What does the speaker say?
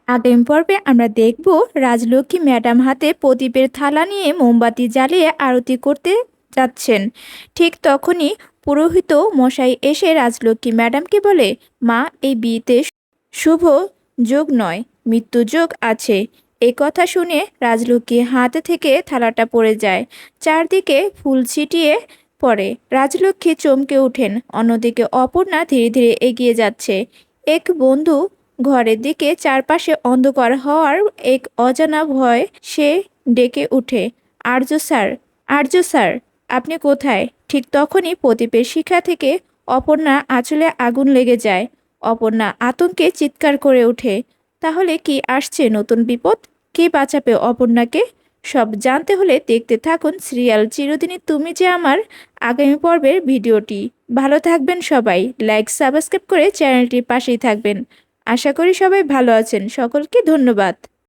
আগামী পর্বে আমরা দেখব রাজলক্ষ্মী ম্যাডাম হাতে প্রদীপের থালা নিয়ে মোমবাতি জ্বালিয়ে আরতি করতে যাচ্ছেন। ঠিক তখনই পুরোহিত মশাই এসে রাজলক্ষ্মী ম্যাডামকে বলে, মা, এই বিয়েতে শুভ যোগ নয়, মৃত্যু যোগ আছে। এই কথা শুনে রাজলক্ষ্মীর হাত থেকে থালাটা পড়ে যায়, চারদিকে ফুল ছিটিয়ে পড়ে। রাজলক্ষ্মী চমকে ওঠেন। অন্যদিকে অপর্ণা ধীরে ধীরে এগিয়ে যাচ্ছে এক বন্ধু ঘরের দিকে। চারপাশে অন্ধকার হওয়ার এক অজানা ভয়। সে ডেকে উঠে, আর্য স্যার, আর্য স্যার, আপনি কোথায়? ঠিক তখনই প্রদীপের শিখা থেকে অপর্ণার আঁচলে আগুন লেগে যায়। অপর্ণা আতঙ্কে চিৎকার করে ওঠে। তাহলে কি আসছে নতুন বিপদ? কে বাঁচাবে অপর্ণাকে? সব জানতে হলে দেখতে থাকুন সিরিয়াল চিরদিনই তুমি যে আমার আগামী পর্বের ভিডিওটি। ভালো থাকবেন সবাই, লাইক সাবস্ক্রাইব করে চ্যানেলটির পাশেই থাকবেন। আশা করি সবাই ভালো আছেন। সকলকে ধন্যবাদ।